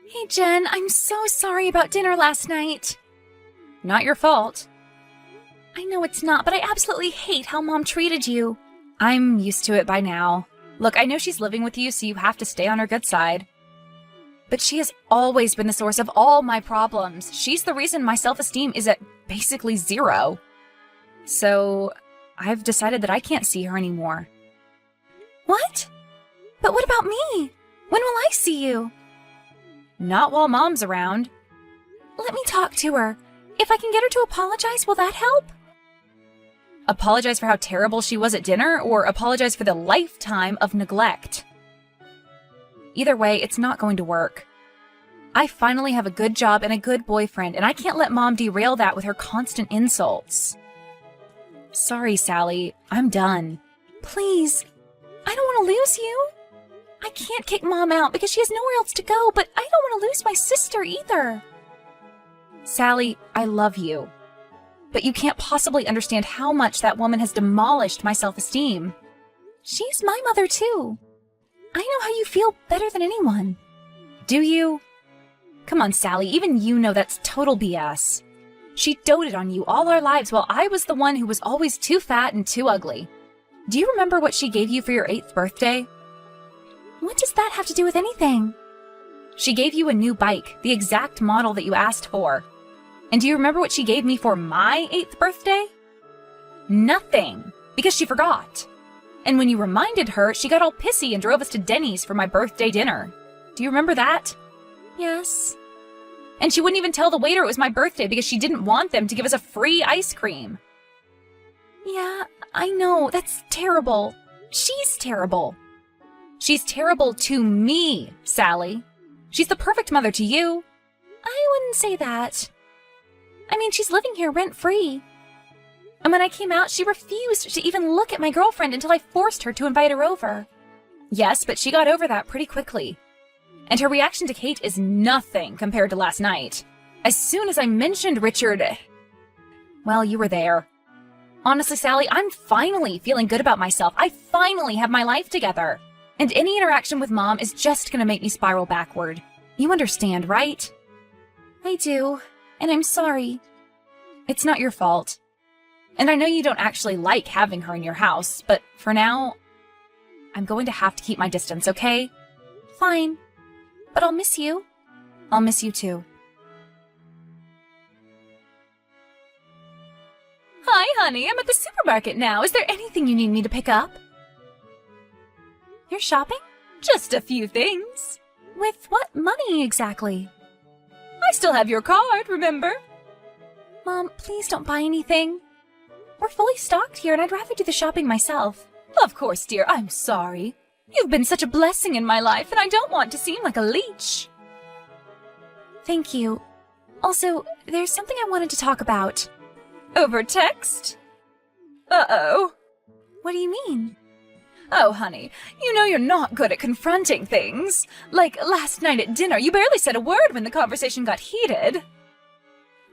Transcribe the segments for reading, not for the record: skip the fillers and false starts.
Hey, Jen, I'm so sorry about dinner last night. Not your fault. I know it's not, but I absolutely hate how Mom treated you. I'm used to it by now. Look, I know she's living with you, so you have to stay on her good side. But she has always been the source of all my problems. She's the reason my self-esteem is at basically 0. So, I've decided that I can't see her anymore. What? But what about me? When will I see you? Not while Mom's around. Let me talk to her. If I can get her to apologize, will that help? Apologize for how terrible she was at dinner, or apologize for the lifetime of neglect? Either way, it's not going to work. I finally have a good job and a good boyfriend, and I can't let Mom derail that with her constant insults. Sorry, Sally. I'm done. Please. I don't want to lose you. I can't kick Mom out because she has nowhere else to go, but I don't want to lose my sister either. Sally, I love you. But you can't possibly understand how much that woman has demolished my self-esteem. She's my mother, too. I know how you feel better than anyone. Do you? Come on, Sally, even you know that's total BS. She doted on you all our lives while I was the one who was always too fat and too ugly. Do you remember what she gave you for your 8th birthday? What does that have to do with anything? She gave you a new bike, the exact model that you asked for. And do you remember what she gave me for my 8th birthday? Nothing, because she forgot. And when you reminded her, she got all pissy and drove us to Denny's for my birthday dinner. Do you remember that? Yes. And she wouldn't even tell the waiter it was my birthday because she didn't want them to give us a free ice cream. Yeah, I know, that's terrible. She's terrible. She's terrible to me, Sally. She's the perfect mother to you. I wouldn't say that. I mean, she's living here rent-free. And when I came out, she refused to even look at my girlfriend until I forced her to invite her over. Yes, but she got over that pretty quickly. And her reaction to Kate is nothing compared to last night. As soon as I mentioned Richard... Well, you were there. Honestly, Sally, I'm finally feeling good about myself. I finally have my life together. And any interaction with Mom is just gonna make me spiral backward. You understand, right? I do. And I'm sorry. It's not your fault. And I know you don't actually like having her in your house, but for now, I'm going to have to keep my distance, okay? Fine. But I'll miss you. I'll miss you too. Hi, honey. I'm at the supermarket now. Is there anything you need me to pick up? You're shopping? Just a few things. With what money exactly? I still have your card, remember? Mom, please don't buy anything. We're fully stocked here, and I'd rather do the shopping myself. Of course, dear. I'm sorry. You've been such a blessing in my life, and I don't want to seem like a leech. Thank you. Also, there's something I wanted to talk about. Over text? Uh-oh. What do you mean? Oh, honey, you know you're not good at confronting things. Like last night at dinner, you barely said a word when the conversation got heated.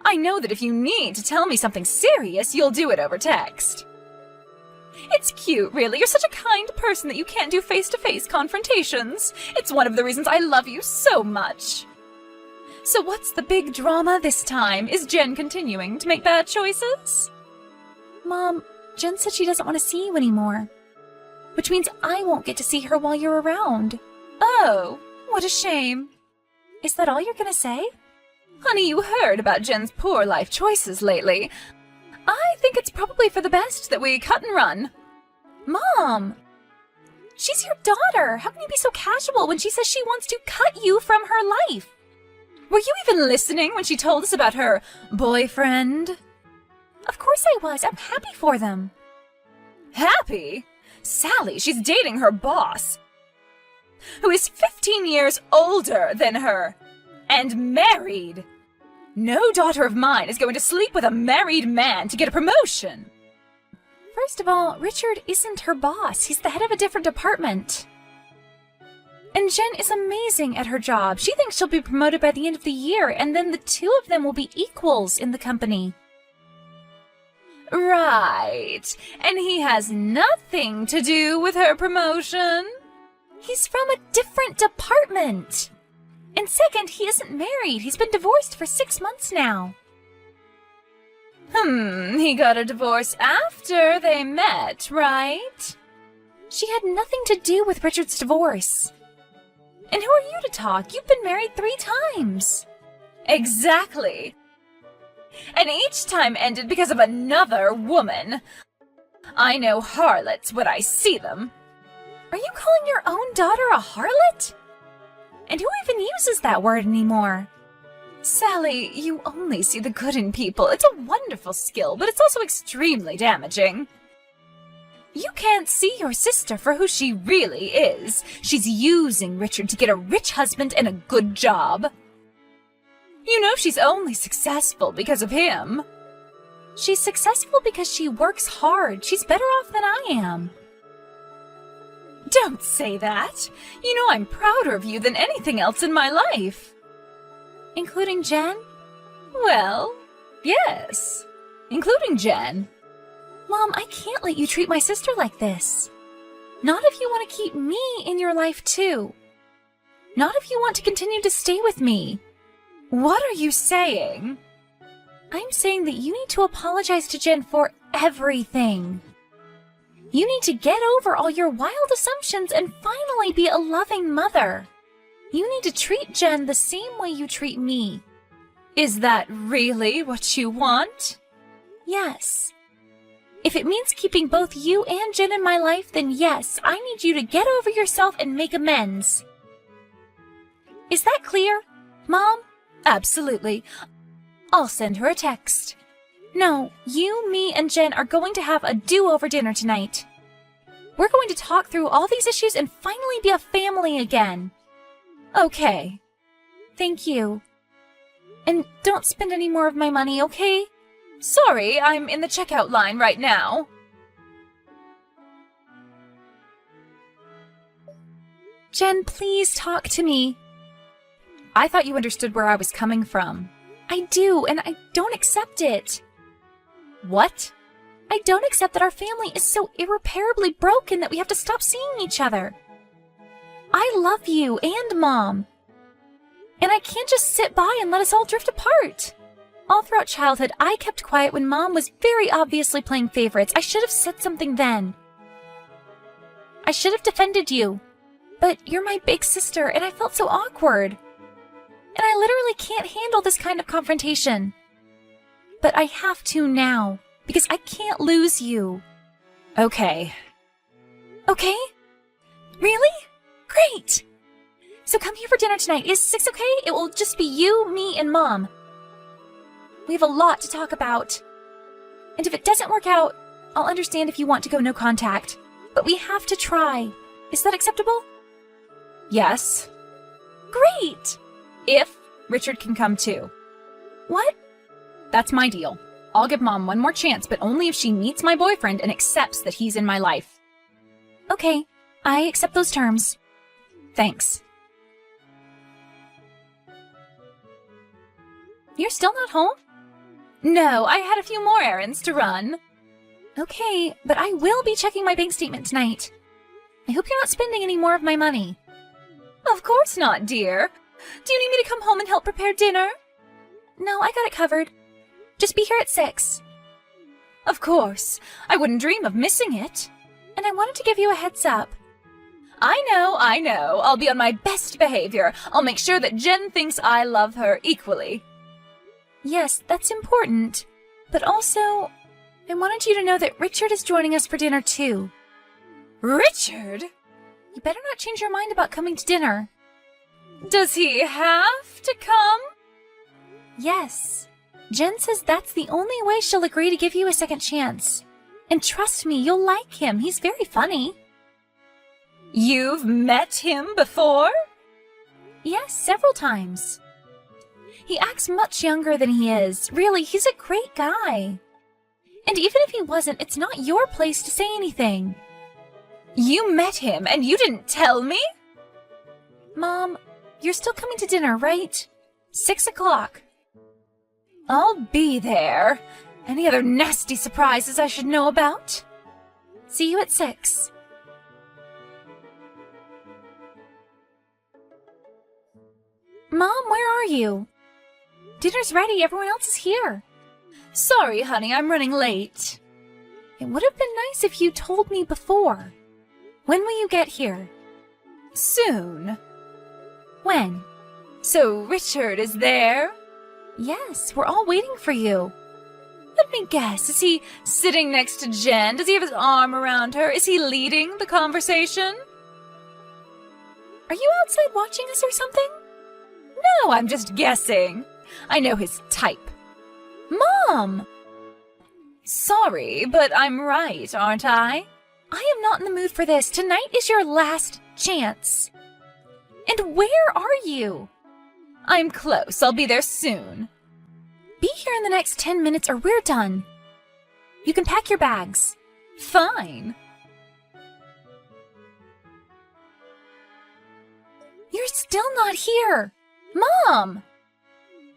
I know that if you need to tell me something serious, you'll do it over text. It's cute, really. You're such a kind person that you can't do face-to-face confrontations. It's one of the reasons I love you so much. So what's the big drama this time? Is Jen continuing to make bad choices? Mom, Jen said she doesn't want to see you anymore. Which means I won't get to see her while you're around. Oh, what a shame. Is that all you're gonna say? Honey, you heard about Jen's poor life choices lately. I think it's probably for the best that we cut and run. Mom! She's your daughter. How can you be so casual when she says she wants to cut you from her life? Were you even listening when she told us about her boyfriend? Of course I was. I'm happy for them. Happy? Sally, she's dating her boss, who is 15 years older than her, and married. No daughter of mine is going to sleep with a married man to get a promotion. First of all, Richard isn't her boss. He's the head of a different department. And Jen is amazing at her job. She thinks she'll be promoted by the end of the year, and then the two of them will be equals in the company. Right. And he has nothing to do with her promotion. He's from a different department. And second, he isn't married. He's been divorced for 6 months now. He got a divorce after they met, right? She had nothing to do with Richard's divorce. And who are you to talk? You've been married 3 times. Exactly. And each time ended because of another woman. I know harlots when I see them. Are you calling your own daughter a harlot? And who even uses that word anymore? Sally, you only see the good in people. It's a wonderful skill, but it's also extremely damaging. You can't see your sister for who she really is. She's using Richard to get a rich husband and a good job. You know she's only successful because of him. She's successful because she works hard. She's better off than I am. Don't say that. You know I'm prouder of you than anything else in my life. Including Jen? Well, yes. Including Jen. Mom, I can't let you treat my sister like this. Not if you want to keep me in your life too. Not if you want to continue to stay with me. What are you saying? I'm saying that you need to apologize to Jen for everything. You need to get over all your wild assumptions and finally be a loving mother. You need to treat Jen the same way you treat me. Is that really what you want? Yes. If it means keeping both you and Jen in my life, then yes, I need you to get over yourself and make amends. Is that clear, Mom? Absolutely. I'll send her a text. No, you, me, and Jen are going to have a do-over dinner tonight. We're going to talk through all these issues and finally be a family again. Okay. Thank you. And don't spend any more of my money, okay? Sorry, I'm in the checkout line right now. Jen, please talk to me. I thought you understood where I was coming from. I do, and I don't accept it. What? I don't accept that our family is so irreparably broken that we have to stop seeing each other. I love you and Mom. And I can't just sit by and let us all drift apart. All throughout childhood, I kept quiet when Mom was very obviously playing favorites. I should have said something then. I should have defended you. But you're my big sister, and I felt so awkward. And I literally can't handle this kind of confrontation. But I have to now, because I can't lose you. Okay. Okay? Really? Great! So come here for dinner tonight. Is 6 okay? It will just be you, me, and Mom. We have a lot to talk about. And if it doesn't work out, I'll understand if you want to go no contact. But we have to try. Is that acceptable? Yes. Great! If Richard can come too. What? That's my deal. I'll give Mom one more chance, but only if she meets my boyfriend and accepts that he's in my life. Okay, I accept those terms. Thanks. You're still not home? No, I had a few more errands to run. Okay, but I will be checking my bank statement tonight. I hope you're not spending any more of my money. Of course not, dear. Do you need me to come home and help prepare dinner? No, I got it covered. Just be here at 6. Of course. I wouldn't dream of missing it. And I wanted to give you a heads up. I know. I'll be on my best behavior. I'll make sure that Jen thinks I love her equally. Yes, that's important. But also, I wanted you to know that Richard is joining us for dinner too. Richard? You better not change your mind about coming to dinner. Does he have to come? Yes. Jen says that's the only way she'll agree to give you a second chance. And trust me, you'll like him. He's very funny. You've met him before? Yes, several times. He acts much younger than he is. Really, he's a great guy. And even if he wasn't, it's not your place to say anything. You met him and you didn't tell me? Mom, you're still coming to dinner, right? 6 o'clock. I'll be there. Any other nasty surprises I should know about? See you at 6. Mom, where are you? Dinner's ready, everyone else is here. Sorry, honey, I'm running late. It would have been nice if you told me before. When will you get here? Soon. When? So Richard is there? Yes, we're all waiting for you. Let me guess, is he sitting next to Jen? Does he have his arm around her? Is he leading the conversation? Are you outside watching us or something? No, I'm just guessing. I know his type. Mom! Sorry, but I'm right, aren't I? I am not in the mood for this. Tonight is your last chance. And where are you? I'm close. I'll be there soon. Be here in the next 10 minutes or we're done. You can pack your bags. Fine. You're still not here. Mom!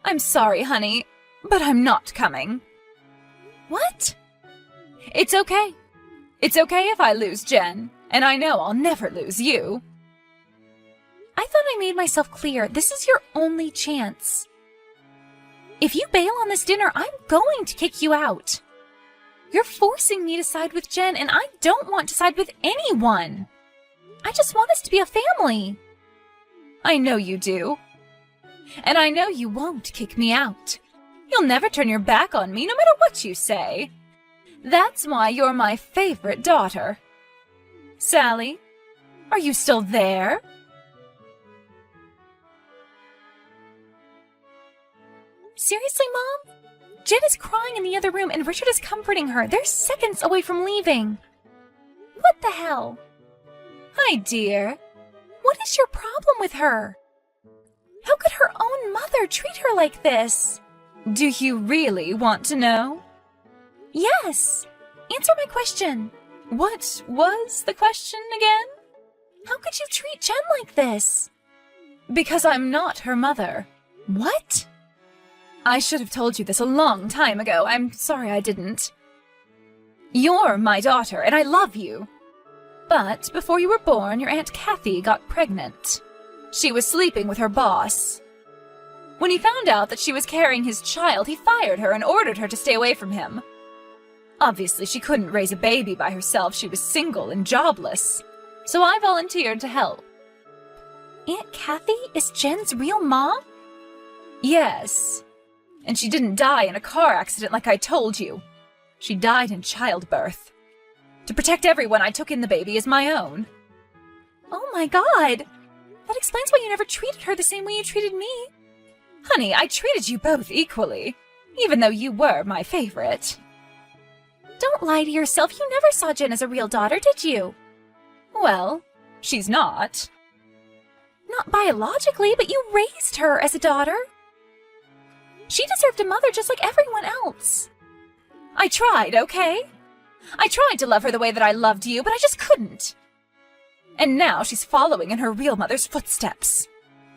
I'm sorry, honey, but I'm not coming. What? It's okay. It's okay if I lose Jen, and I know I'll never lose you. I thought I made myself clear. This is your only chance. If you bail on this dinner, I'm going to kick you out. You're forcing me to side with Jen, and I don't want to side with anyone. I just want us to be a family. I know you do. And I know you won't kick me out. You'll never turn your back on me, no matter what you say. That's why you're my favorite daughter. Sally, are you still there? Seriously, Mom? Jen is crying in the other room and Richard is comforting her. They're seconds away from leaving. What the hell? Hi, dear. What is your problem with her? How could her own mother treat her like this? Do you really want to know? Yes. Answer my question. What was the question again? How could you treat Jen like this? Because I'm not her mother. What? I should have told you this a long time ago. I'm sorry I didn't. You're my daughter, and I love you. But before you were born, your Aunt Kathy got pregnant. She was sleeping with her boss. When he found out that she was carrying his child, he fired her and ordered her to stay away from him. Obviously, she couldn't raise a baby by herself. She was single and jobless. So I volunteered to help. Aunt Kathy is Jen's real mom? Yes. And she didn't die in a car accident like I told you. She died in childbirth. To protect everyone, I took in the baby as my own. Oh my God! That explains why you never treated her the same way you treated me. Honey, I treated you both equally, even though you were my favorite. Don't lie to yourself. You never saw Jen as a real daughter, did you? Well, she's not. Not biologically, but you raised her as a daughter. She deserved a mother just like everyone else. I tried, okay? I tried to love her the way that I loved you, but I just couldn't. And now she's following in her real mother's footsteps.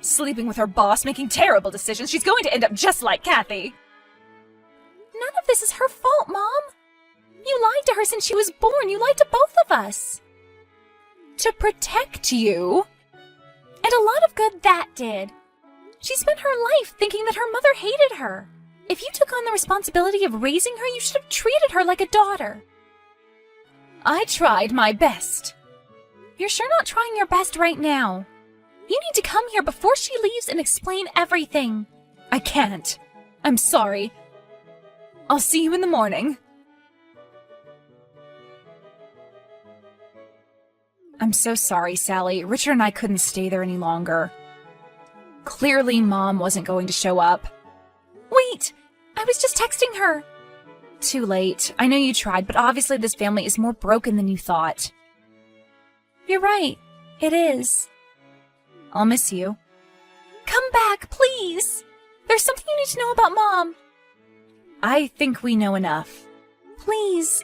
Sleeping with her boss, making terrible decisions. She's going to end up just like Kathy. None of this is her fault, Mom. You lied to her since she was born. You lied to both of us. To protect you. And a lot of good that did. She spent her life thinking that her mother hated her. If you took on the responsibility of raising her, you should have treated her like a daughter. I tried my best. You're sure not trying your best right now. You need to come here before she leaves and explain everything. I can't. I'm sorry. I'll see you in the morning. I'm so sorry, Sally. Richard and I couldn't stay there any longer. Clearly, Mom wasn't going to show up. Wait! I was just texting her! Too late. I know you tried, but obviously this family is more broken than you thought. You're right. It is. I'll miss you. Come back, please! There's something you need to know about Mom. I think we know enough. Please.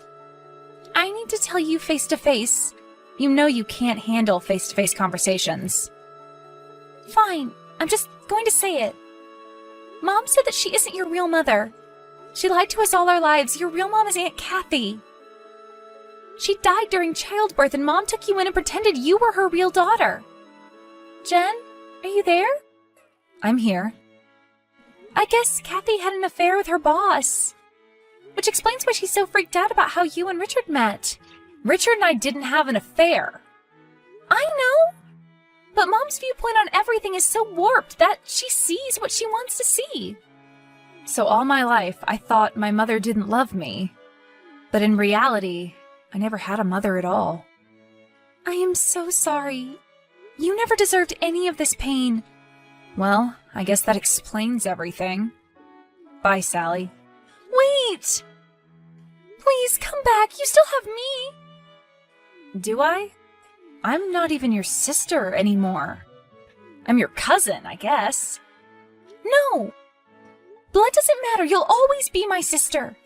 I need to tell you face to face. You know you can't handle face-to-face conversations. Fine. I'm just going to say it. Mom said that she isn't your real mother. She lied to us all our lives. Your real mom is Aunt Kathy. She died during childbirth and Mom took you in and pretended you were her real daughter. Jen, are you there? I'm here. I guess Kathy had an affair with her boss. Which explains why she's so freaked out about how you and Richard met. Richard and I didn't have an affair. I know! But Mom's viewpoint on everything is so warped that she sees what she wants to see. So all my life, I thought my mother didn't love me. But in reality, I never had a mother at all. I am so sorry. You never deserved any of this pain. Well, I guess that explains everything. Bye, Sally. Wait! Please, come back. You still have me. Do I? I'm not even your sister anymore. I'm your cousin, I guess. No! Blood doesn't matter. You'll always be my sister.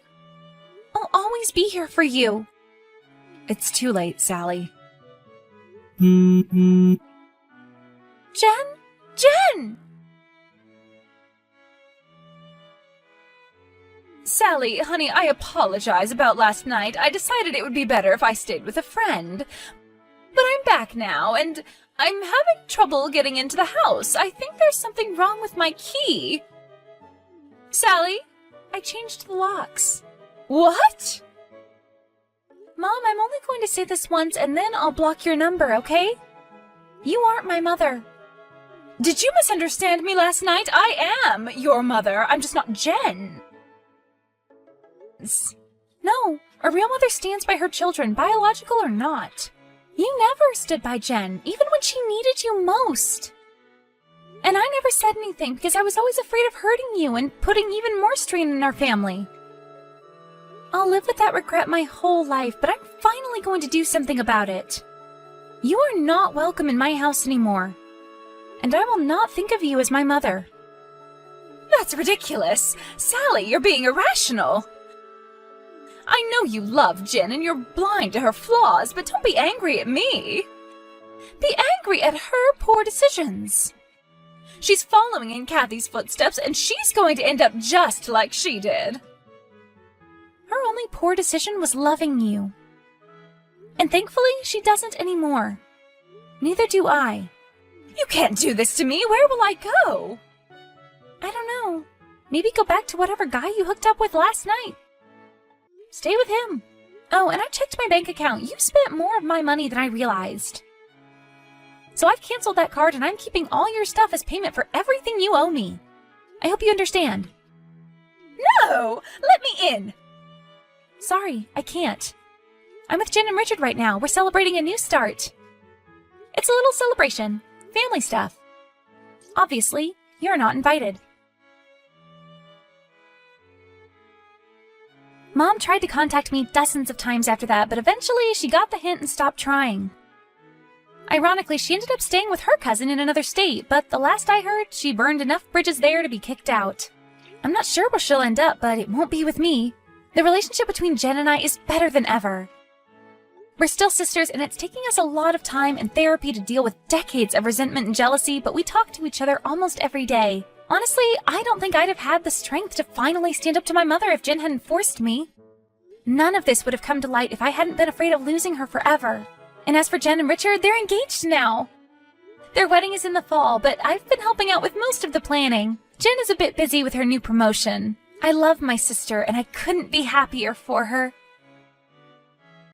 I'll always be here for you. It's too late, Sally. Jen? Jen! Sally, honey, I apologize about last night. I decided it would be better if I stayed with a friend. But I'm back now, and I'm having trouble getting into the house. I think there's something wrong with my key. Sally, I changed the locks. What? Mom, I'm only going to say this once, and then I'll block your number, okay? You aren't my mother. Did you misunderstand me last night? I am your mother. I'm just not Jen. No, a real mother stands by her children, biological or not. You never stood by Jen, even when she needed you most. And I never said anything because I was always afraid of hurting you and putting even more strain in our family. I'll live with that regret my whole life, but I'm finally going to do something about it. You are not welcome in my house anymore. And I will not think of you as my mother. That's ridiculous. Sally, you're being irrational. I know you love Jen and you're blind to her flaws, but don't be angry at me. Be angry at her poor decisions. She's following in Kathy's footsteps, and she's going to end up just like she did. Her only poor decision was loving you. And thankfully, she doesn't anymore. Neither do I. You can't do this to me. Where will I go? I don't know. Maybe go back to whatever guy you hooked up with last night. Stay with him. Oh, and I checked my bank account. You spent more of my money than I realized. So I've canceled that card and I'm keeping all your stuff as payment for everything you owe me. I hope you understand. No! Let me in! Sorry, I can't. I'm with Jen and Richard right now. We're celebrating a new start. It's a little celebration. Family stuff. Obviously, you're not invited. Mom tried to contact me dozens of times after that, but eventually she got the hint and stopped trying. Ironically, she ended up staying with her cousin in another state, but the last I heard, she burned enough bridges there to be kicked out. I'm not sure where she'll end up, but it won't be with me. The relationship between Jen and I is better than ever. We're still sisters, and it's taking us a lot of time and therapy to deal with decades of resentment and jealousy, but we talk to each other almost every day. Honestly, I don't think I'd have had the strength to finally stand up to my mother if Jen hadn't forced me. None of this would have come to light if I hadn't been afraid of losing her forever. And as for Jen and Richard, they're engaged now. Their wedding is in the fall, but I've been helping out with most of the planning. Jen is a bit busy with her new promotion. I love my sister, and I couldn't be happier for her.